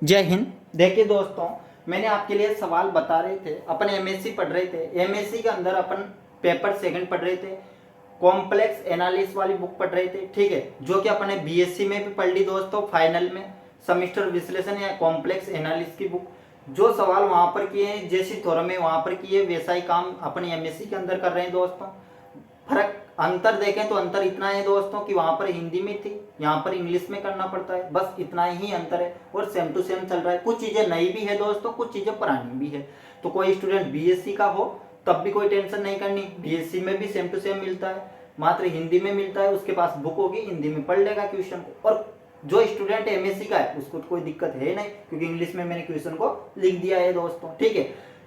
जय हिंद। देखिए दोस्तों, मैंने आपके लिए सवाल बता रहे थे। अपन एमएससी पढ़ रहे थे। एमएससी के अंदर अपन पेपर सेकंड पढ़ रहे थे, कॉम्प्लेक्स एनालिसिस वाली बुक पढ़ रहे थे। ठीक है, जो कि अपने बीएससी में भी पढ़ ली दोस्तों। फाइनल में सेमेस्टर विश्लेषण या कॉम्प्लेक्स एनालिसिस की बुक, जो सवाल वहां पर किए हैं, जैसी थोड़ा में वहां पर किए, वैसा ही काम अपन एमएससी के अंदर कर रहे हैं दोस्तों। फर्क अंतर देखें तो अंतर इतना है दोस्तों कि वहां पर हिंदी में थी, यहाँ पर इंग्लिश में करना पड़ता है। बस इतना ही अंतर है और सेम टू सेम चल रहा है। कुछ चीजें नई भी है दोस्तों, कुछ चीजें पुरानी भी है। तो कोई स्टूडेंट बीएससी का हो तब भी कोई टेंशन नहीं करनी। बीएससी में भी सेम टू सेम मिलता है, मात्र हिंदी में मिलता है। उसके पास बुक होगी, हिंदी में पढ़ लेगा क्वेश्चन को। और जो स्टूडेंट एमएससी का है उसको तो कोई दिक्कत है नहीं, क्योंकि इंग्लिश में मैंने क्वेश्चन को लिख दिया है दोस्तों। ठीक है,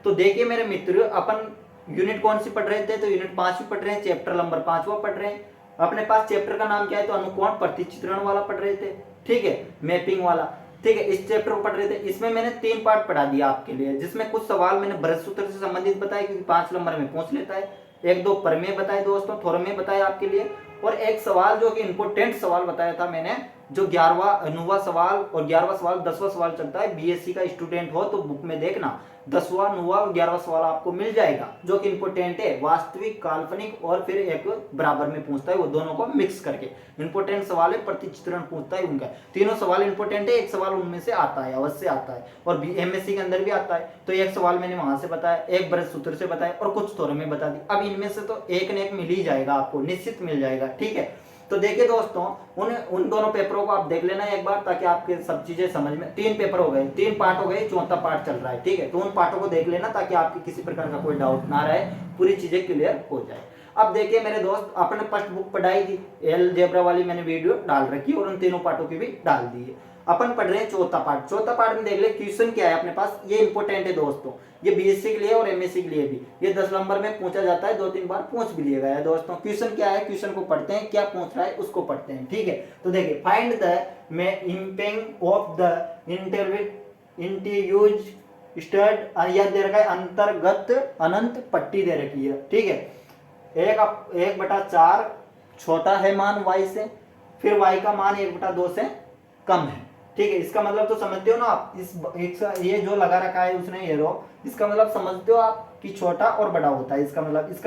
तो देखिए मेरे मित्र, अपन यूनिट कौन सी पढ़ रहे थे? तो यूनिट 5 पढ़ रहे हैं, चैप्टर नंबर 5 पढ़ रहे हैं। अपने पास चैप्टर का नाम क्या है? तो अनुकोण प्रतिचित्रण वाला पढ़ रहे थे। ठीक है, मैपिंग वाला। ठीक है, इस चैप्टर को पढ़ रहे थे। इसमें मैंने 3 पार्ट पढ़ा दिया आपके लिए, जिसमें कुछ सवाल मैंने बृहत सूत्र से संबंधित बताए, क्योंकि 5 नंबर में पूछ लेता है। 1-2 प्रमेय बताए दोस्तों, थोरमे बताए आपके लिए। और एक सवाल जो कि इंपोर्टेंट सवाल बताया था मैंने, जो 11वां 9वां सवाल और 11वां सवाल 10वां सवाल चलता है। बीएससी का स्टूडेंट हो तो बुक में देखना, 10वां 9वां और 11वां सवाल आपको मिल जाएगा, जो कि इंपोर्टेंट है। वास्तविक, काल्पनिक और फिर एक बराबर में पूछता है, वो दोनों को मिक्स करके इंपोर्टेंट सवाल है। प्रतिचित्रण पूछता है उनका। तीनों सवाल इंपोर्टेंट है, एक सवाल उनमें से आता है, अवश्य आता है। और एमएससी के अंदर भी आता है। तो एक सवाल मैंने वहां से बताया, एक बृहत सूत्र से बताया और कुछ थोड़े में बता दी। अब इनमें से तो एक न एक मिल ही जाएगा आपको, निश्चित मिल जाएगा। ठीक है, तो देखिए दोस्तों, उन दोनों पेपरों को आप देख लेना एक बार, ताकि आपके सब चीजें समझ में। 3 पेपर हो गए, 3 पार्ट हो गए, 4था पार्ट चल रहा है। ठीक है, तो उन पार्टों को देख लेना ताकि आपकी किसी प्रकार का कोई डाउट ना रहे, पूरी चीजें क्लियर हो जाए। अब देखिए मेरे दोस्त, अपने फर्स्ट बुक पढ़ाई थी, अलजेब्रा वाली मैंने वीडियो डाल रखी और उन तीनों पार्टों की भी डाल दी है। अपन पढ़ रहे हैं चौथा पार्ट। चौथा पार्ट में देख ले क्वेश्चन क्या है अपने पास। ये इंपोर्टेंट है दोस्तों, ये बीएससी के लिए और एमएससी के लिए भी। ये 10 नंबर में पूछा जाता है, 2-3 बार पूछ भी लिया गया है दोस्तों। क्वेश्चन क्या है, क्वेश्चन को पढ़ते हैं, क्या पूछ रहा है उसको पढ़ते हैं। ठीक है, तो देखिए, find the mapping of the इंटीयूज स्टड, यह दे रखा है अंतर्गत अनंत पट्टी दे रखी है। ठीक है, 1/4 छोटा है मान y से, फिर y का मान 1/2 से कम है। ठीक है, इसका मतलब तो समझते हो ना आप। ये जो लगा रखा है उसने एरो, इसका मतलब समझते हो आप कि छोटा और बड़ा होता है। इसका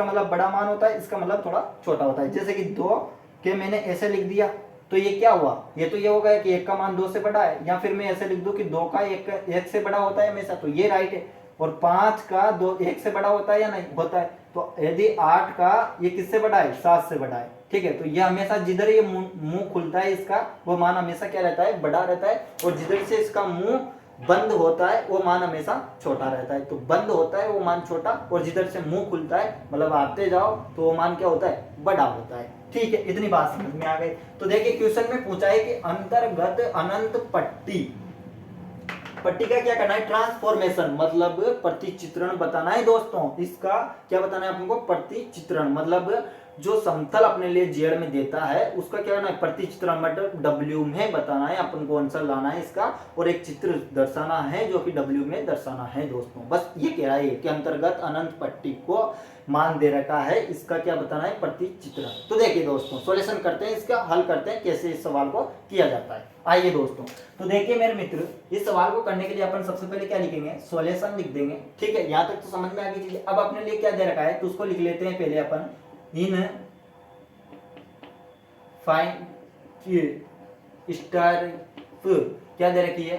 मतलब बड़ा मान होता है, इसका मतलब थोड़ा छोटा होता है। जैसे कि 2 के मैंने ऐसे लिख दिया, तो ये क्या हुआ? ये तो ये हो गया कि 1 का मान 2 से बड़ा है। या फिर मैं ऐसे लिख दूं कि 2 का 1 से बड़ा होता है हमेशा, तो ये राइट है। और 5 का 2 1 से बड़ा होता है या नहीं होता है? तो यदि 8 का ये किससे बड़ा है? 7 से बड़ा है। ठीक है, तो ये हमेशा जिधर ये मुंह खुलता है इसका, वो मान हमेशा क्या रहता है? बड़ा रहता है। और जिधर से इसका मुंह बंद होता है वो मान हमेशा छोटा रहता है। तो बंद होता है वो मान छोटा, और जिधर से मुंह खुलता है, मतलब आते जाओ, तो वो मान क्या होता है? बड़ा होता है। ठीक है, इतनी बात समझ में आ गई। तो देखिए क्वेश्चन में पूछा है कि अंतर्गत अनंत पट्टी, पट्टी का क्या करना है? ट्रांसफॉर्मेशन, मतलब प्रतिचित्रण बताना है दोस्तों। इसका क्या बताना है आपको? प्रतिचित्रण, मतलब जो समतल अपने लिए जेड में देता है उसका क्या करना है? प्रतिचित्रण, मतलब डब्ल्यू में बताना है अपन को, आंसर लाना है इसका। और एक चित्र दर्शाना है जो कि डब्ल्यू में दर्शाना है दोस्तों। बस ये कह रहा है कि अंतर्गत अनंत पट्टी को मान दे रखा है, इसका क्या बताना है? प्रतिचित्रण। तो देखिए दोस्तों, सॉल्यूशन करते हैं, इसका हल करते हैं, कैसे इस सवाल को किया जाता है। आइए दोस्तों, तो देखिए मेरे मित्र, इस सवाल को करने के लिए अपन सबसे पहले क्या लिखेंगे? सॉल्यूशन लिख देंगे। ठीक है, यहाँ तक तो समझ में आ गई चीज। अब अपने लिए क्या दे रखा है तो उसको लिख लेते हैं पहले अपन। इन फाइंड स्टार क्या दे रखी है?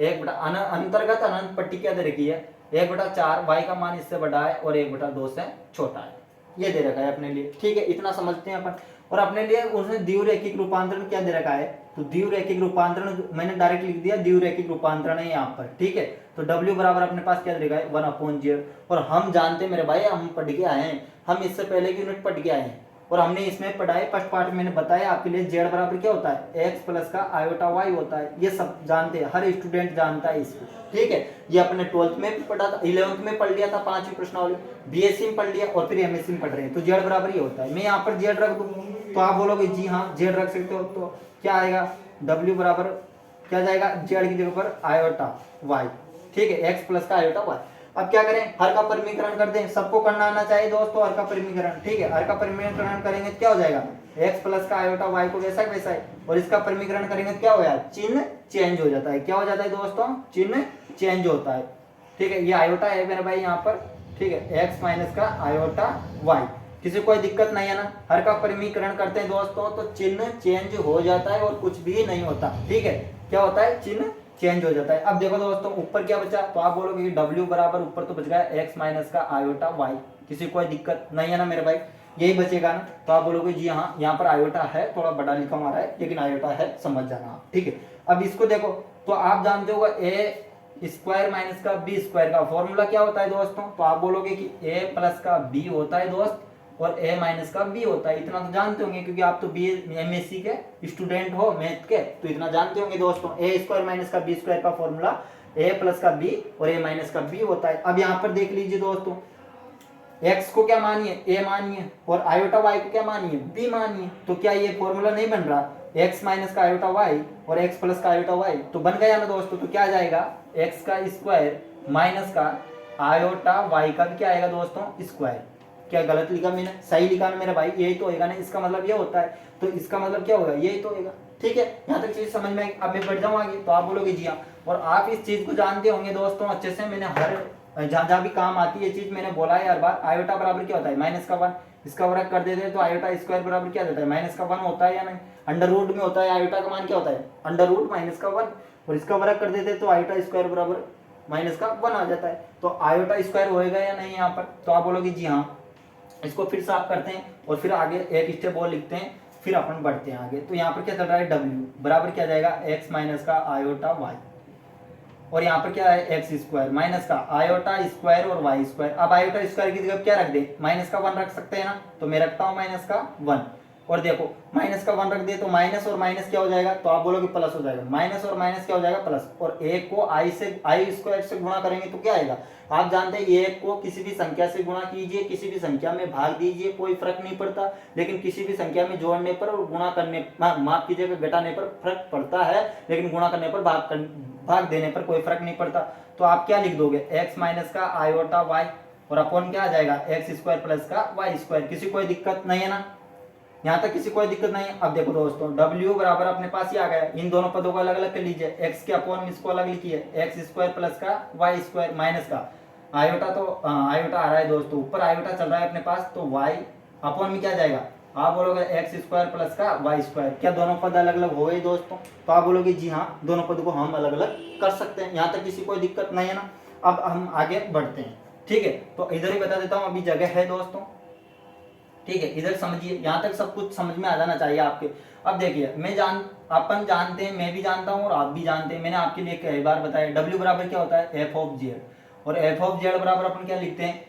अंतर्गत अनंत पट्टी क्या दे रखी है? 1/4, y का मान इससे बड़ा है और 1/2 से छोटा है। ये दे रखा है अपने लिए। ठीक है, इतना समझते हैं अपन। और अपने लिए उसने द्विरेखिक रूपांतरण क्या दे रखा है? तो द्विरेखिक रूपांतरण मैंने डायरेक्ट लिख दिया, द्विरेखिक रूपांतरण है यहाँ पर। ठीक है, तो W बराबर अपने पास क्या दे रखा है? 1/z। और हम जानते हैं मेरे भाई, हम पढ़ के आए हैं, हम इससे पहले की यूनिट पढ़ के आए हैं और हमने इसमें पढ़ा है। फर्स्ट पार्ट मैंने बताया आपके लिए, z बराबर क्या होता है? x प्लस का आयोटा y होता है। ये सब जानते हैं, हर स्टूडेंट जानता है इसको। ठीक है, ये अपने 12th में भी पढ़ा था, 11th में पढ़ लिया था, 5वीं प्रश्नावली, बीएससी में पढ़ लिया और फिर एमएससी में पढ़ रहे हैं। तो z बराबर ये होता है। मैं यहाँ पर z रख दूँ तो आप बोलोगे जी हाँ z रख सकते हो, तो क्या आएगा? w बराबर क्या जाएगा? z की जगह पर आयोटा y। ठीक है, x प्लस का आयोटा y। अब क्या करें? हर का परिमीकरण कर दें। सबको करना आना चाहिए दोस्तों हर का परिमीकरण। ठीक है, हर का परिमीकरण करेंगे तो क्या हो जाएगा? एक्स प्लस का आयोटा वाई को वैसा वैसा है, और इसका परिमीकरण करेंगे तो क्या हो जाएगा, चिन्ह चेंज हो जाता है। क्या हो जाता है दोस्तों, चिन्ह चेंज होता है। ठीक है, ये आयोटा है मेरे भाई यहाँ पर, ठीक है, एक्स माइनस का आयोटा वाई, किसी कोई दिक्कत नहीं है ना। हर का परिमीकरण करते हैं दोस्तों तो चिन्ह चेंज हो जाता है और कुछ भी नहीं होता। ठीक है, क्या होता है, चिन्ह चेंज हो जाता है। अब देखो दोस्तों ऊपर क्या बचा, तो आप बोलोगे कि W बराबर ऊपर तो बच गया एक्स माइनस का आयोटा वाई, किसी कोई दिक्कत नहीं है ना मेरे भाई, यही बचेगा ना। तो आप बोलोगे जी हाँ, यहाँ पर आयोटा है, थोड़ा बड़ा लिखा हुआ है लेकिन आयोटा है, समझ जाना आप। ठीक है, अब इसको देखो, तो आप जानते हो ए स्क्वायर माइनस का बी स्क्वायर का फॉर्मूला क्या होता है दोस्तों, तो आप बोलोगे कि ए प्लस का बी होता है दोस्त, और ए माइनस का बी होता है। इतना तो जानते होंगे क्योंकि आप तो बी एमएससी के स्टूडेंट हो मैथ के, तो इतना जानते होंगे दोस्तों। ए स्क्वायर माइनस का बी स्क्वायर का फॉर्मूला ए प्लस का बी और ए माइनस का बी होता है। अब यहाँ पर देख लीजिए दोस्तों, x को क्या मानिए, a मानिए, और आयोटा y को क्या मानिए, b मानिए। तो क्या ये फॉर्मूला नहीं बन रहा, x माइनस का आयोटा y और x प्लस का आयोटा y, तो बन गया ना दोस्तों। तो क्या आ जाएगा, x का स्क्वायर माइनस का आयोटा y का भी क्या आएगा दोस्तों, स्क्वायर। क्या गलत लिखा मैंने, सही लिखा ना मेरा भाई, यही तो होगा ना, इसका मतलब ये होता है। तो इसका मतलब क्या होगा, यही तो होगा। ठीक है, यहाँ तक चीज समझ में आई। अब मैं बढ़ जाऊँ आगे, तो आप बोलोगे जी हाँ, और आप इस चीज को जानते होंगे दोस्तों अच्छे से, मैंने हर जहां जहां भी काम आती है चीज मैंने बोला है हर बार। आयोटा बराबर क्या होता है, माइनस का 1, इसका वर्ग कर देते हैं तो आयोटा स्क्वायर बराबर क्या देता है, माइनस का 1 होता है या नहीं। अंडर रूट में होता है, आयोटा का मान क्या होता है, अंडर रूट माइनस का 1, और इसका वर्ग कर देते हैं तो आयोटा स्क्वायर बराबर माइनस का 1 आ जाता है। तो आयोटा स्क्वायर होएगा या नहीं यहाँ पर, तो आप बोलोगे जी हाँ। इसको फिर साफ करते हैं और फिर आगे एक स्टेप और लिखते हैं, फिर अपन बढ़ते हैं आगे। तो यहाँ पर क्या चल रहा है, W बराबर क्या जाएगा, एक्स माइनस का आयोटा वाई, और यहाँ पर क्या है, एक्स स्क्वायर माइनस का आयोटा स्क्वायर और वाई स्क्वायर। अब आयोटा स्क्वायर की जगह क्या रख दे, माइनस का 1 रख सकते हैं ना, तो मैं रखता हूँ माइनस का 1। और देखो माइनस का 1 रख दे तो माइनस और माइनस क्या हो जाएगा, तो आप बोलोगे प्लस हो जाएगा। माइनस और माइनस क्या हो जाएगा, प्लस। और एक को आई स्क्वायर से गुणा करेंगे तो क्या आएगा, आप जानते हैं एक को किसी भी संख्या से गुणा कीजिए, किसी भी संख्या में भाग दीजिए, कोई फर्क नहीं पड़ता। लेकिन किसी भी संख्या में जोड़ने पर और गुणा करने, माफ कीजिएगा घटाने पर फर्क पड़ता है, लेकिन गुणा करने पर भाग देने पर कोई फर्क नहीं पड़ता। तो आप क्या लिख दोगे, एक्स माइनस का आयोटा वाई, और अपॉन क्या आ जाएगा, एक्स स्क्वायर प्लस का वाई स्क्वायर। किसी कोई दिक्कत नहीं है ना, यहाँ तक किसी कोई दिक्कत नहीं है। अब देखो दोस्तों, W बराबर अपने पास ही आ गया, इन दोनों पदों को अलग अलग कर लीजिए, x के अपॉन इसको अलग लिखिए, एक्स स्क्वायर प्लस का वाई स्क्वायर माइनस का आयोटा, तो आयोटा आ रहा है दोस्तों, ऊपर आयोटा चल रहा है अपने पास, तो y अपॉन में क्या जाएगा, आप बोलोगे एक्स स्क्वायर प्लस का वाई स्क्वायर। क्या दोनों पद अलग अलग हो गए दोस्तों, तो आप बोलोगे जी हाँ, दोनों पद को हम अलग अलग कर सकते हैं, यहाँ तक किसी कोई दिक्कत नहीं है ना। अब हम आगे बढ़ते हैं, ठीक है, तो इधर ही बता देता हूँ, अभी जगह है दोस्तों, ठीक है, इधर समझिए, यहाँ तक सब कुछ समझ में आ जाना चाहिए आपके। अब देखिए, अपन जानते हैं, मैं भी जानता हूँ और आप भी जानते हैं, मैंने आपके लिए कई बार बताया, W बराबर क्या होता है, एफ ऑफ जेड, और एफ ऑफ जेड बराबर अपन क्या लिखते हैं,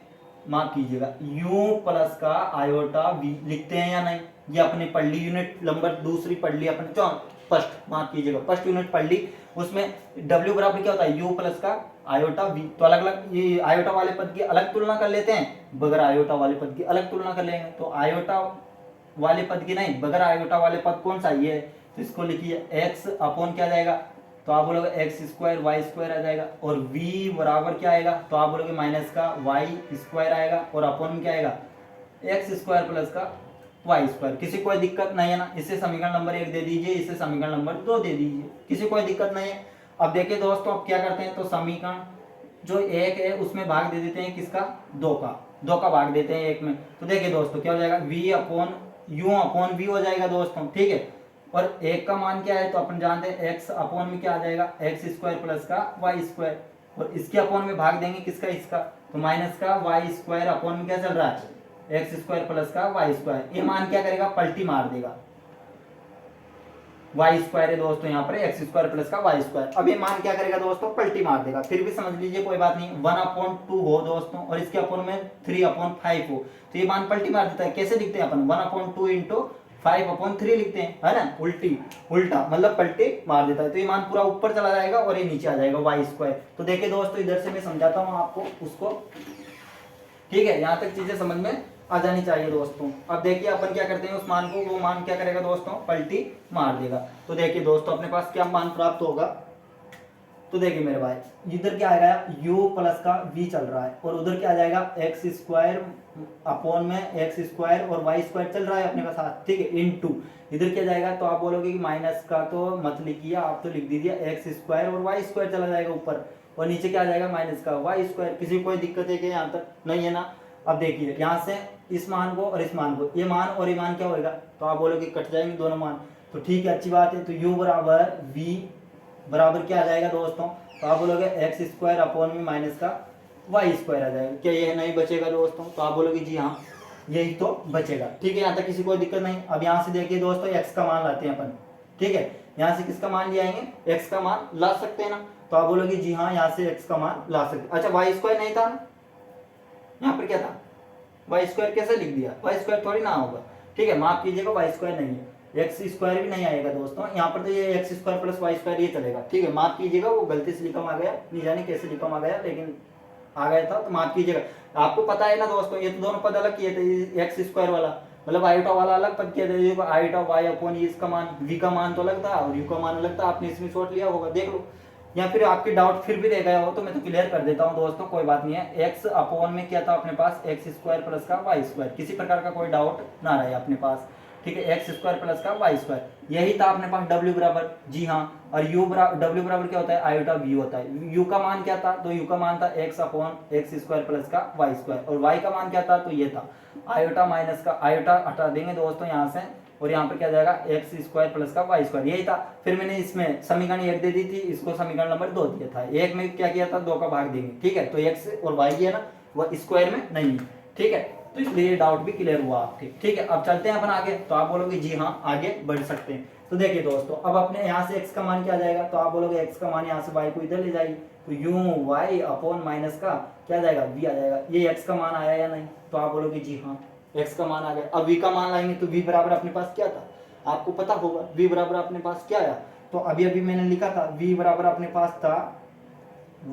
माफ कीजिएगा, u प्लस का आयोटा v लिखते हैं या नहीं। ये अपने पढ़ ली, यूनिट नंबर दूसरी पढ़ ली अपने, फर्स्ट, माफ कीजिएगा, फर्स्ट यूनिट पढ़ ली, उसमें w बराबर क्या होता है, u प्लस का आयोटा v। तो अलग अलग ये आयोटा वाले पद की अलग तुलना कर लेते हैं, बगैर आयोटा वाले पद की अलग तुलना कर लेंगे। तो आयोटा वाले पद की नहीं, बगैर आयोटा वाले पद कौन सा ये है, तो इसको लिखिए x अपॉन क्या जाएगा, तो आप बोलोगे एक्स स्क्वायर वाई स्क्वायर आ जाएगा, और v बराबर क्या आएगा, तो आप बोलोगे माइनस का वाई स्क्वायर आएगा, और अपॉन में क्या आएगा, एक्स स्क्वायर प्लस का वाई स्क्वायर। किसी कोई दिक्कत नहीं है ना, इसे समीकरण नंबर 1 दे दीजिए, इसे समीकरण नंबर 2 दे दीजिए, किसी कोई दिक्कत नहीं है। अब देखिए दोस्तों, अब क्या करते हैं, तो समीकरण जो 1 है उसमें भाग दे देते हैं, किसका, 2 का भाग देते हैं 1 में। तो देखिए दोस्तों क्या हो जाएगा, v upon you upon v हो जाएगा दोस्तों, ठीक है। और 1 का मान क्या है, तो अपन जानते हैं x अपॉन में क्या आ जाएगा, एक्स स्क्वायर प्लस का वाई स्क्वायर, और इसके अपॉन में भाग देंगे किसका, इसका, तो माइनस का वाई स्क्वायर अपॉन में क्या चल रहा है, एक्स स्क्वायर प्लस का वाई स्क्वायर। ये मान क्या करेगा, पलटी मार देगा, वाई स्क्वायर है दोस्तों, यहाँ पर एक्स स्क्वायर प्लस का वाई स्क्वायर। अब ये मान क्या करेगा दोस्तों, पलटी मार देगा। फिर भी समझ लीजिए, कोई बात नहीं, 1/2 हो दोस्तों, और इसके अपॉन में 3/5 हो, तो ये मान पलटी मार देता है। कैसे लिखते हैं अपन, 1/2 इंटू 5/3 लिखते हैं, है ना, उल्टा मतलब पलटी मार देता है। तो ये मान पूरा ऊपर चला जाएगा और ये नीचे आ जाएगा वाई स्क्वायर। तो देखिए दोस्तों, इधर से मैं समझाता हूँ आपको उसको, ठीक है, यहाँ तक चीजें समझ में आ जानी चाहिए दोस्तों। अब देखिए अपन क्या करते हैं, उस मान को, वो मान क्या करेगा दोस्तों, पलटी मार देगा। तो देखिए दोस्तों, अपने पास क्या मान प्राप्त होगा, तो देखिए मेरे भाई, इधर क्या आएगा, u प्लस का v चल रहा है और उधर क्या आ जाएगा एक्स स्क्वायर अपॉन में एक्स स्क्वायर और वाई स्क्वायर चल रहा है अपने का साथ, ठीक है, इनटू इधर क्या जाएगा, तो आप बोलोगे कि माइनस का तो मत लिखिए, आप तो लिख दीजिए एक्स स्क्वायर और वाई स्क्वायर चला जाएगा ऊपर और नीचे क्या आ जाएगा माइनस का वाई स्क्वायर। किसी को कोई दिक्कत है क्या यहाँ तक? नहीं है ना। अब देखिए यहाँ से इस मान को और इस मान को, ये मान और ये मान क्या होगा, तो आप बोलोगे कट जाएंगे दोनों मान, तो ठीक है अच्छी बात है। तो u बराबर v बराबर क्या आ जाएगा दोस्तों, तो आप बोलोगे एक्स स्क्वायर अपॉन में माइनस का वाई स्क्वायर आ जाएगा। क्या ये नहीं बचेगा दोस्तों? तो आप बोलोगे जी हाँ यही तो बचेगा, ठीक है, यहाँ तक किसी को दिक्कत नहीं। अब यहाँ से देखिए दोस्तों एक्स का मान लाते हैं अपन, ठीक है, यहाँ से किसका मान ले आएंगे, एक्स का मान ला सकते हैं ना, तो आप बोलोगे जी हाँ यहाँ से एक्स का मान ला सकते। अच्छा वाई स्क्वायर नहीं था ना, यहाँ पर क्या था, वाई स्क्वायर कैसे लिख दिया, वाई स्क्वायर थोड़ी ना होगा, ठीक है, माफ कीजिएगा वाई स्क्वायर नहीं है, एक्स स्क्वायर भी नहीं आएगा दोस्तों, यहाँ पर तो ये X square plus Y square ये चलेगा, ठीक है, माफ कीजिएगा वो गलती से लिखा आ गया, नहीं जाने कैसे लिखा आ गया, लेकिन आ गया था तो माफ कीजिएगा। आपको पता है ना दोस्तों, ये तो दोनों पद अलग किए थे, एक्स स्क्वायर वाला मतलब आयोटा वाला अलग पद किया था, आयोटा वाई अपॉन इसका मान वी का मान तो अलग था और यू का मान अलग था, आपने इसमें शॉर्ट लिया होगा देख लो, या फिर आपके डाउट फिर भी रह गया हो तो मैं तो क्लियर कर देता हूँ दोस्तों, कोई बात नहीं है। एक्स अपॉन में क्या था अपने पास, एक्स स्क्वायर प्लस का वाई स्क्वायर, किसी प्रकार का कोई डाउट ना रहे अपने पास, ठीक है, एक्स स्क्वायर प्लस का वाई स्क्वायर, यही था अपने पास डब्ल्यू बराबर, जी हाँ, और यू बराबर, डब्ल्यू बराबर क्या होता है, आयोटा वी होता है, यू का मान क्या था, तो यू का मान था x upon x square plus का वाई स्क्वायर, और वाई का मान क्या था, तो ये था आयोटा माइनस का, आयोटा हटा देंगे दोस्तों यहाँ से, और यहाँ पर क्या जाएगा एक्स स्क्वायर प्लस का वाई स्क्वायर, यही था। फिर मैंने इसमें समीकरण 1 दे दी थी, इसको समीकरण नंबर 2 दिया था, एक में क्या किया था 2 का भाग देंगे, ठीक है, तो एक्स और वाई है ना वो स्क्वायर में नहीं, ठीक है, तो इसलिए डाउट भी क्लियर हुआ आपके, ठीक है। अब चलते हैं अपन आगे, तो आप बोलोगे जी हाँ आगे बढ़ सकते हैं। तो देखिए दोस्तों अब अपने यहाँ से x का मान क्या आ जाएगा, तो आप बोलोगे x का मान यहाँ से y को इधर ले जाएगी, तो u y अपॉन माइनस का क्या आ जाएगा v आ जाएगा, ये x का मान आया या नहीं, तो आप बोलोगे जी हाँ x का मान आ गया। अब v का मान लाएंगे तो v बराबर अपने पास क्या था, आपको पता होगा v बराबर अपने पास क्या आया, तो अभी अभी मैंने लिखा था v बराबर अपने पास था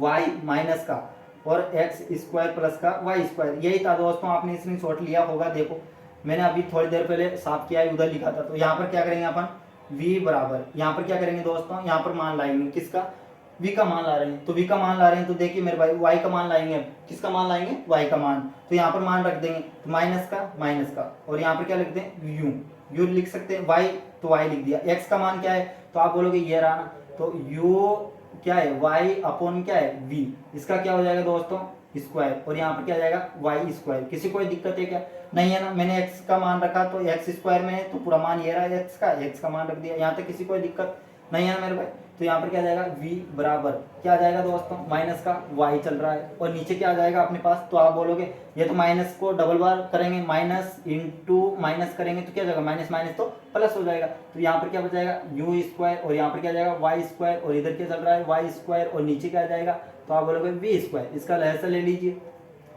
y माइनस का और एक्स स्क्वायर प्लस का वाई स्क्वायर, यही था दोस्तों, आपने इसमें शॉर्ट लिया होगा, देखो मैंने अभी थोड़ी देर पहले साफ किया है, उधर लिखा था। तो यहाँ पर क्या करेंगे अपन, v बराबर यहाँ पर क्या करेंगे दोस्तों, यहाँ पर मान लाएंगे किसका, v का मान ला रहे हैं, तो v का मान ला रहे हैं, तो देखिए मेरे भाई y का मान लाएंगे, अब किसका मान लाएंगे, y का मान, तो यहाँ पर मान रख देंगे, तो माइनस का और यहाँ पर क्या लिखते हैं u लिख सकते हैं, y तो y लिख दिया, x का मान क्या है, तो आप बोलोगे ये रहा ना, तो u क्या है y अपॉन क्या है v, इसका क्या हो जाएगा दोस्तों स्क्वायर, और यहाँ पर क्या जाएगा y स्क्वायर। किसी कोई दिक्कत है क्या? नहीं है ना, मैंने x का मान रखा तो x स्क्वायर में है तो पूरा मान ये रहा x का मान रख दिया, यहाँ तक किसी कोई दिक्कत नहीं है ना मेरे भाई। तो यहाँ पर क्या जाएगा v बराबर क्या आ जाएगा दोस्तों माइनस का y चल रहा है और नीचे क्या आ जाएगा अपने पास, तो आप बोलोगे ये तो माइनस को डबल बार करेंगे, माइनस इंटू माइनस करेंगे तो क्या जाएगा माइनस माइनस तो प्लस हो जाएगा, तो यहाँ पर क्या बचाएगा u स्क्वायर और यहाँ पर क्या जाएगा y स्क्वायर और इधर क्या चल रहा है y स्क्वायर और नीचे क्या आ जाएगा, तो आप बोलोगे v स्क्वायर, इसका लहजा ले लीजिए,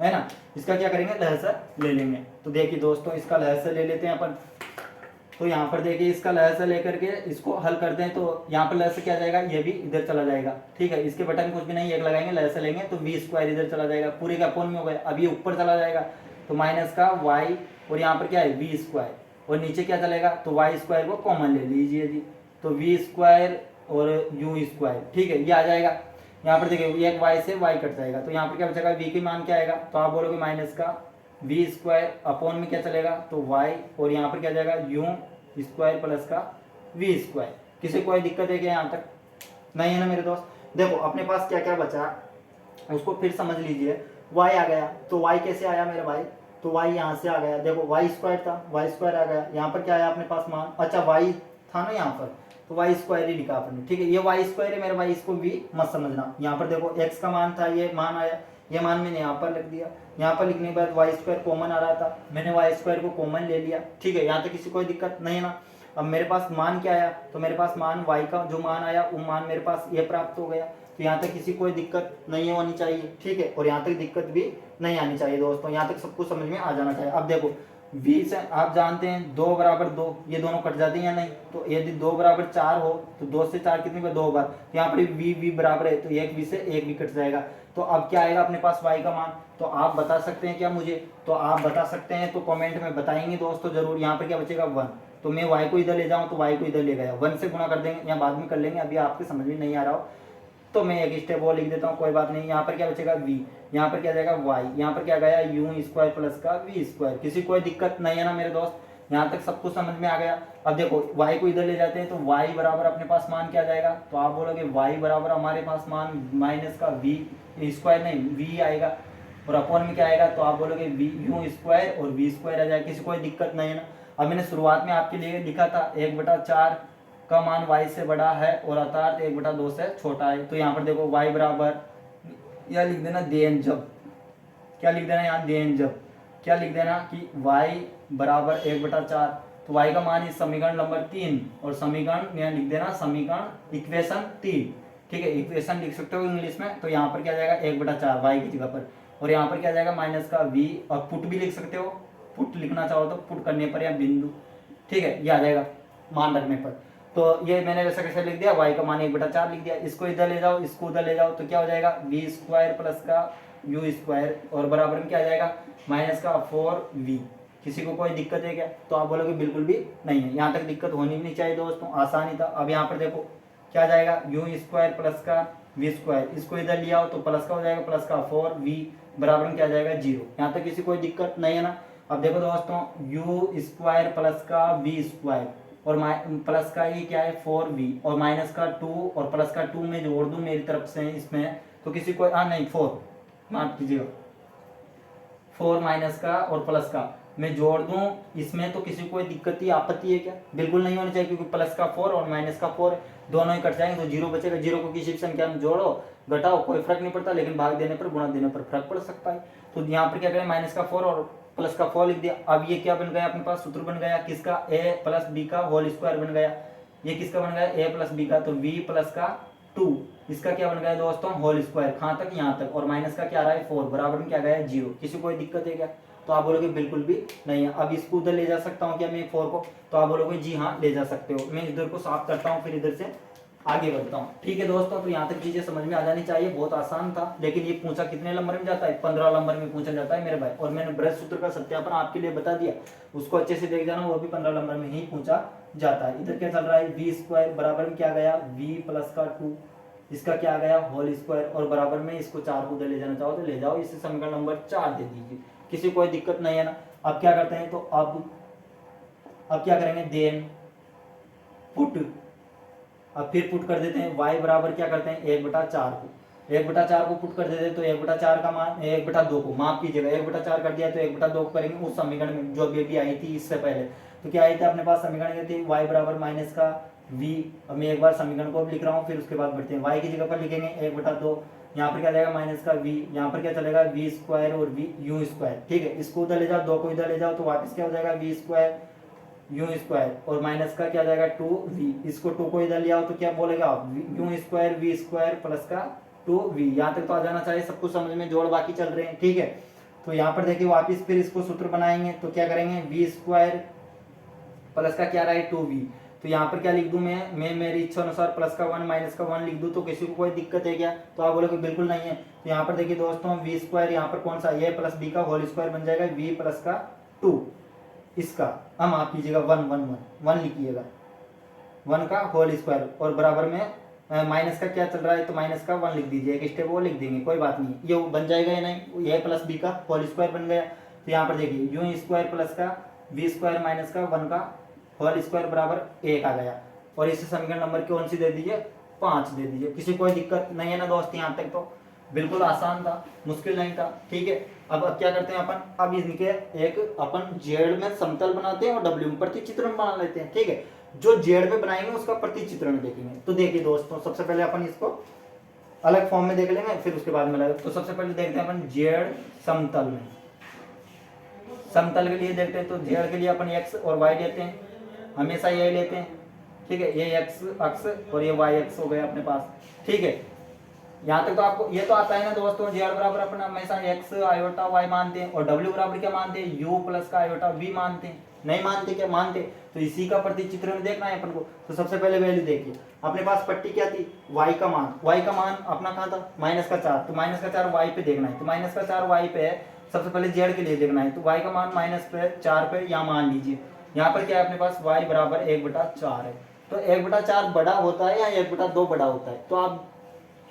है ना, इसका क्या करेंगे लहजा ले लेंगे। तो देखिए दोस्तों इसका लहजा ले लेते हैं अपन, तो यहाँ पर देखिए इसका लहजा लेकर के इसको हल करते हैं, तो यहाँ पर लहजा क्या जाएगा, ये भी इधर चला जाएगा, ठीक है, इसके बटन कुछ भी नहीं, एक लगाएंगे लहजा लेंगे तो v स्क्वायर इधर चला जाएगा, पूरे का अपोन में हो गया, अब ये ऊपर चला जाएगा तो माइनस का y और यहाँ पर क्या है v स्क्वायर और नीचे क्या चलेगा, तो y स्क्वायर को कॉमन ले लीजिए जी, तो v स्क्वायर और u स्क्वायर, ठीक है, ये आ जाएगा। यहाँ पर देखिए एक y से y कट जाएगा, तो यहाँ पर क्या बचेगा v की मान क्या आएगा, तो आप बोलोगे माइनस का v स्क्वायर अपॉन में क्या चलेगा, तो y और यहाँ पर क्या जाएगा u स्क्वायर प्लस का v स्क्वायर। किसी कोई दिक्कत है क्या यहाँ तक? नहीं है ना मेरे दोस्त। देखो अपने पास क्या क्या बचा उसको फिर समझ लीजिए, y आ गया, तो y कैसे आया मेरे भाई, तो y यहाँ से आ गया, देखो y स्क्वायर था, y स्क्वायर आ गया, यहाँ पर क्या आया अपने पास मान, अच्छा y था ना यहाँ पर, तो y स्क्वायर ही लिखा आपने, ठीक है, ये y स्क्वायर है मेरे भाई, इसको v मत समझना। यहाँ पर देखो x का मान था, ये मान आया, ये मान मैंने यहाँ पर लिख दिया, यहाँ पर लिखने के बाद y स्क्वायर कॉमन आ रहा था, मैंने y स्क्वायर को कॉमन ले लिया, ठीक है, यहाँ तक किसी कोई दिक्कत नहीं है ना। अब मेरे पास मान क्या आया, तो मेरे पास मान y का जो मान आया वो मान मेरे पास ये प्राप्त हो गया, तो यहाँ तक किसी कोई दिक्कत नहीं होनी चाहिए, ठीक है, और यहाँ तक दिक्कत भी नहीं आनी चाहिए दोस्तों, यहाँ तक सब कुछ समझ में आ जाना चाहिए। अब देखो v से आप जानते हैं 2 बराबर 2, ये दोनों कट जाते हैं या नहीं, तो यदि 2 बराबर 4 हो तो 2 से 4 कितनी बार 2 बार, तो यहाँ पर v बराबर है तो एक v से एक भी कट जाएगा, तो अब क्या आएगा अपने पास y का मान, तो आप बता सकते हैं क्या मुझे, तो आप बता सकते हैं तो कमेंट में बताएंगे दोस्तों जरूर। यहाँ पर क्या बचेगा 1, तो मैं y को इधर ले जाऊँ तो y को इधर ले गया, 1 से गुणा कर देंगे या बाद में कर लेंगे, अभी आपके समझ में नहीं आ रहा हो तो मैं एक स्टेप वो लिख देता हूँ, कोई बात नहीं। यहाँ पर क्या बचेगा v, यहाँ पर क्या जाएगा y, यहाँ पर क्या गया यू स्क्वायर प्लस का वी स्क्वायर। किसी कोई दिक्कत नहीं है ना मेरे दोस्त, यहाँ तक सब कुछ समझ में आ गया। अब देखो y को इधर ले जाते हैं तो y बराबर अपने पास मान क्या जाएगा, तो आप बोलोगे y बराबर हमारे पास मान माइनस का v स्क्वायर नहीं v आएगा, और अपॉन में क्या आएगा, तो आप बोलोगे v यू स्क्वायर और v स्क्वायर आ जाएगा। किसी कोई दिक्कत नहीं है ना। अब मैंने शुरुआत में आपके लिए लिखा था 1/4 का मान y से बड़ा है और अर्थात 1/2 से छोटा है। तो यहाँ पर देखो y बराबर, या लिख देना देन जब, क्या लिख देना यहाँ देन जब, क्या लिख देना कि y बराबर 1/4, तो y का मान इस समीकरण नंबर 3, और समीकरण यहाँ लिख देना समीकरण इक्वेशन 3, ठीक है, इक्वेशन लिख सकते हो इंग्लिश में। तो यहाँ पर क्या जाएगा 1/4 y की जगह पर, और यहाँ पर क्या जाएगा माइनस का v, और पुट भी लिख सकते हो, पुट लिखना चाहो तो पुट करने पर या बिंदु, ठीक है, ये आ जाएगा मान रखने पर। तो ये मैंने वैसा कैसे लिख दिया, y का मान 1/4 लिख दिया। इसको इधर ले जाओ, इसको उधर ले जाओ, तो क्या हो जाएगा v स्क्वायर प्लस का u स्क्वायर, और बराबर में क्या आ जाएगा माइनस का 4v। किसी को कोई दिक्कत है क्या, तो आप बोलोगे बिल्कुल भी नहीं है। यहाँ तक दिक्कत होनी भी नहीं चाहिए दोस्तों, आसानी था। अब यहाँ पर देखो क्या जाएगा यू स्क्वायर प्लस का वी स्क्वायर, इसको इधर लिया हो तो प्लस का हो जाएगा, प्लस का 4v बराबर में क्या आ जाएगा 0। यहाँ तक किसी कोई दिक्कत नहीं है ना। अब देखो दोस्तों यू स्क्वायर प्लस का वी स्क्वायर, और प्लस का ये क्या है 4v, और माइनस का 2 और प्लस का 2 में जोड़ दूं मेरी तरफ से इसमें, तो किसी को नहीं 4 माफ कीजिएगा, 4 माइनस का और प्लस का मैं जोड़ दूं इसमें, तो किसी को कोई दिक्कत ही आपत्ति है क्या, बिल्कुल नहीं होनी चाहिए, क्योंकि प्लस का 4 और माइनस का 4 दोनों ही कट जाएंगे तो 0 बचेगा। 0 को किसी भी संख्या में जोड़ो घटाओ कोई फर्क नहीं पड़ता, लेकिन भाग देने पर गुणा देने पर फर्क पड़ सकता है। तो यहाँ पर क्या करें माइनस का 4 और प्लस का 4 लिख दिया। अब ये क्या बन गया अपने पास, सूत्र बन गया किसका, a प्लस बी का होल स्क्वायर बन गया। ये किसका बन गया a प्लस बी का, तो v प्लस का 2, इसका क्या बन गया दोस्तों होल स्क्वायर, कहाँ तक यहाँ तक, और माइनस का क्या रहा है 4 बराबर में क्या गया 0। किसी को कोई दिक्कत है क्या, तो आप बोलोगे बिल्कुल भी नहीं है। अब इसको उधर ले जा सकता हूँ क्या मैं 4 को, तो आप बोलोगे जी हाँ ले जा सकते हो। मैं इधर को साफ करता हूँ फिर इधर से आगे बढ़ता हूँ, ठीक है दोस्तों। तो यहाँ तक चीजें समझ में आ जानी चाहिए, बहुत आसान था। लेकिन ये पूछा कितने नंबर में जाता है, 15 नंबर में पूछा जाता है मेरे भाई। और मैंने ब्रज सूत्र का सत्यापन आपके लिए बता दिया, उसको अच्छे से देख जाना, वो भी 15 नंबर में ही पूछा जाता है। इधर क्या चल रहा है वी स्क्वायर बराबर में क्या गया v प्लस का 2, इसका क्या गया होल स्क्वायर, और बराबर में इसको 4 को उधर ले जाना चाहो तो ले जाओ, इससे समीकरण नंबर 4 दे दीजिए। किसी कोई दिक्कत नहीं है ना। अब क्या करते हैं, तो अब क्या करेंगे देन पुट, अब फिर पुट कर देते हैं y बराबर क्या करते हैं 1/4 को, 1/4 को पुट कर देते हैं, तो 1/4 का मान 1/2 को माफ कीजिएगा 1/4 कर दिया, तो 1/2 को करेंगे उस समीकरण में जो अभी आई थी इससे पहले। तो क्या आई थी अपने पास समीकरण थी y बराबर माइनस का v। अब मैं एक बार समीकरण को लिख रहा हूँ, फिर उसके बाद बढ़ते हैं। y की जगह पर लिखेंगे 1/2, यहाँ पर क्या जाएगा माइनस का v, यहाँ पर क्या चलेगा v स्क्वायर और v यू स्क्वायर, ठीक है। इसको उधर ले जाओ, 2 को इधर ले जाओ, तो वापस क्या हो जाएगा v स्क्वायर यू स्क्वायर, और माइनस का क्या जाएगा 2v, इसको 2 को इधर ले आओ तो क्या बोलेगा U square V square plus का 2v। यहाँ तक तो आ जाना चाहिए, सब कुछ समझ में, जोड़ बाकी चल रहे हैं, ठीक है। तो यहाँ पर देखिए वापस फिर इसको सूत्र बनाएंगे, तो क्या करेंगे वी स्क्वायर प्लस का क्या रहा है 2v। तो यहाँ पर क्या लिख दूं मैं मेरी इच्छा अनुसार प्लस का 1 माइनस का 1 लिख दूं, तो किसी को कोई दिक्कत है क्या, तो आप बोलोगे बिल्कुल नहीं है। तो यहाँ पर देखिए दोस्तों वी स्क्वायर यहाँ पर कौन सा a प्लस बी का होल स्क्वायर बन जाएगा v प्लस का 2, इसका हम आप कीजिएगा 1 लिखिएगा 1 का होल स्क्वायर, और बराबर में माइनस का क्या चल रहा है, तो माइनस का 1 लिख दीजिए, एक स्टेप वो लिख देंगे, कोई बात नहीं। ये बन जाएगा या नहीं, a प्लस बी का होल स्क्वायर बन गया। तो यहाँ पर देखिए यू स्क्वायर प्लस का वी स्क्वायर माइनस का 1 का होल स्क्वायर बराबर 1 आ गया, और इसे समीकरण नंबर कौन सी दे दीजिए 5 दे दीजिए। किसी कोई दिक्कत नहीं है ना दोस्त, यहाँ तक तो बिल्कुल आसान था, मुश्किल नहीं था, ठीक है। अब क्या करते हैं अपन, अब इनके एक अपन जेड में समतल बनाते हैं और डब्ल्यू में प्रतिचित्रण बना लेते हैं, ठीक है। जो जेड में बनाएंगे उसका प्रतिचित्रण देखेंगे। तो देखिए दोस्तों सबसे पहले अपन इसको अलग फॉर्म में देख लेंगे, फिर उसके बाद में तो सबसे पहले देखते हैं अपन जेड समतल में। समतल के लिए देखते हैं, तो जेड के लिए अपन एक्स और वाई लेते हैं, हमेशा यही लेते हैं, ठीक है। ये एक्स अक्ष और ये वाई अक्ष हो गया अपने पास, ठीक है। यहाँ तक तो आपको ये तो आता है ना दोस्तों, जेड बराबर अपन हमेशा एक्स आयोटा वाई मानते हैं, और डब्ल्यू बराबर क्या मानते हैं यू प्लस का आयोटा वी मानते हैं, नहीं मानते क्या मानते। तो इसी का प्रतिचित्रण देखना है अपन को। तो सबसे पहले वैल्यू देखिए, अपने पास पट्टी क्या थी y का मान अपना कहाँ था माइनस का 4, तो माइनस का 4 y पे देखना है, तो माइनस का 4 y पे है। सबसे पहले जेड के लिए देखना है, तो y का मान माइनस पे 4 पे यहाँ मान लीजिए। यहाँ पर क्या है अपने पास y बराबर 1/4 है। तो 1/4 बड़ा होता है या 1/2 बड़ा होता है, तो आप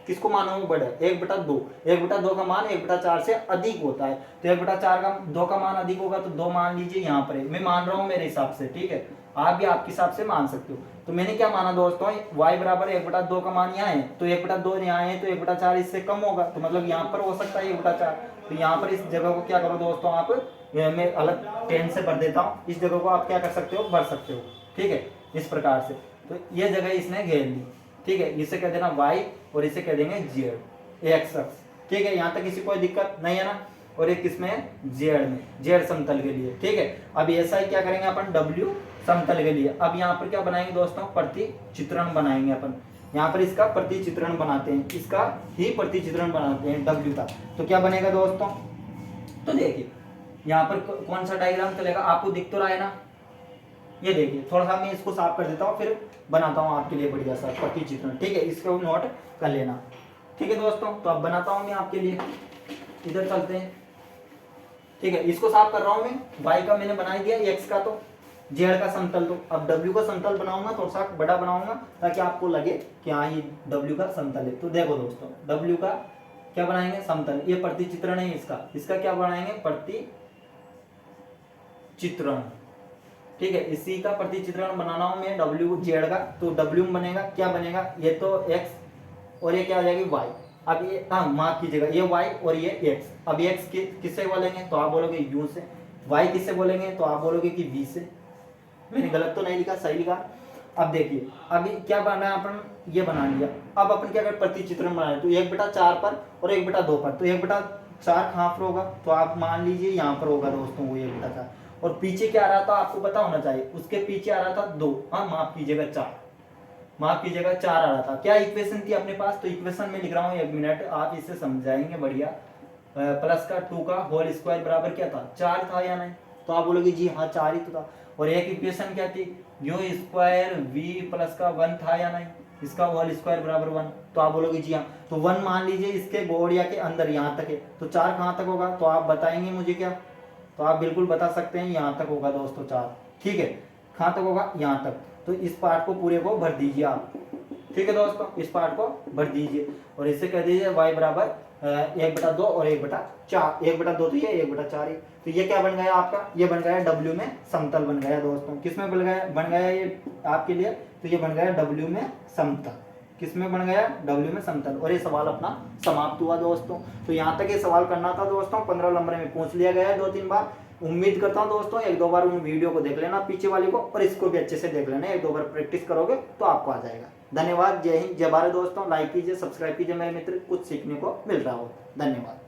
किसको माना हूँ बड़ा, 1/2। 1/2 का मान 1/4 से अधिक होता है, तो 1/4 का 2 का मान अधिक होगा, तो 2 मान लीजिए यहाँ पर है, मैं मान रहा हूँ मेरे हिसाब से, ठीक है, आप भी आपके हिसाब से मान सकते हो। तो मैंने क्या माना दोस्तों, y बराबर 1/2 का मान यहाँ है, तो 1/2 यहाँ है, तो 1/4 इससे कम होगा, तो मतलब यहाँ पर हो सकता है 1/4। तो यहाँ पर इस जगह को क्या करो दोस्तों आप, मैं अलग पेन से भर देता हूँ, इस जगह को आप क्या कर सकते हो, भर सकते हो, ठीक है, इस प्रकार से। तो ये जगह इसने घेर ली, ठीक है, इसे कह देना y और इसे कह देंगे z, x अक्ष, ठीक है, यहाँ तक किसी कोई दिक्कत नहीं है ना। और एक किसमें है, z में, z समतल के लिए, ठीक है। अब ऐसा ही क्या करेंगे अपन, w समतल के लिए। अब यहाँ पर क्या बनाएंगे दोस्तों, प्रति चित्रण बनाएंगे अपन, यहाँ पर इसका प्रति चित्रण बनाते हैं, इसका ही प्रति चित्रण बनाते हैं w का। तो क्या बनेगा दोस्तों, तो देखिए यहाँ पर कौन सा डायग्राम चलेगा, आपको दिख तो रहा है ना, ये देखिए, थोड़ा सा मैं इसको साफ कर देता हूँ, फिर बनाता हूँ आपके लिए बढ़िया सा प्रति चित्रण, ठीक है, इसको नोट कर लेना, ठीक है दोस्तों। तो अब बनाता हूँ मैं आपके लिए, इधर चलते हैं, ठीक है, इसको साफ कर रहा हूँ मैं, y का मैंने बना दिया, x का, तो z का समतल, तो अब w का समतल बनाऊंगा, थोड़ा सा बड़ा बनाऊंगा ताकि आपको लगे कि हाँ ये w का समतल है। तो देखो दोस्तों, w का क्या बनाएंगे, समतल, ये प्रति चित्रण है इसका, इसका क्या बनाएंगे, प्रति चित्रण, ठीक है, इसी का प्रति चित्रण बनाना हूं मैं w z का। तो w में बनेगा, क्या बनेगा, ये तो x और ये क्या आ जाएगी y। अब ये माफ कीजिएगा, ये y और ये x। अब x किससे बोलेंगे, तो आप बोलोगे u से, y किससे बोलेंगे, तो आप बोलोगे कि v से। मैंने गलत तो नहीं लिखा, सही लिखा। अब देखिए, अभी क्या बना है, अपन ये बना लिया। अब अपन क्या करें, प्रति चित्रण बनाए, तो 1/4 पर और 1/2 पर। तो 1/4 कहाँ पर होगा, तो आप मान लीजिए यहाँ पर होगा दोस्तों वो 1/4, और पीछे क्या आ रहा था आपको पता होना चाहिए, उसके पीछे आ रहा था 2, हाँ माफ कीजिएगा 4, माफ कीजिएगा 4 आ रहा था। क्या इक्वेशन थी अपने पास, तो इक्वेशन में लिख रहा हूँ, 1 मिनट, आप इसे समझाएंगे बढ़िया। प्लस का 2 का होल स्क्वायर बराबर क्या था, 4 था या नहीं, तो आप बोलोगे जी हाँ 4 ही तो था। और एक इक्वेशन क्या थी, यू स्क्वायर वी प्लस का 1 था या नहीं, इसका होल स्क्वायर बराबर 1, तो आप बोलोगे जी हाँ। तो 1 मान लीजिए इसके गोड़िया के अंदर यहाँ तक है, तो 4 कहाँ तक होगा, तो आप बताएंगे मुझे क्या, तो आप बिल्कुल बता सकते हैं, यहाँ तक होगा दोस्तों 4, ठीक है, कहाँ तक होगा, यहाँ तक। तो इस पार्ट को पूरे को भर दीजिए आप, ठीक है दोस्तों, इस पार्ट को भर दीजिए और इसे कह दीजिए y बराबर 1/2 और 1/4, 1/2 तो ये 1/4 है। तो ये क्या बन गया आपका, ये बन गया w में समतल बन गया दोस्तों। किसमें बन गया ये आपके लिए, तो ये बन गया w में समतल, किसमें बन गया, w में समतल। और ये सवाल अपना समाप्त हुआ दोस्तों। तो यहाँ तक ये सवाल करना था दोस्तों, 15 नंबर में पूछ लिया गया है 2-3 बार। उम्मीद करता हूँ दोस्तों 1-2 बार उन वीडियो को देख लेना पीछे वाले को, और इसको भी अच्छे से देख लेना, 1-2 बार प्रैक्टिस करोगे तो आपको आ जाएगा। धन्यवाद, जय हिंद, जय भारत दोस्तों। लाइक कीजिए, सब्सक्राइब कीजिए मेरे मित्र, कुछ सीखने को मिल रहा हो। धन्यवाद।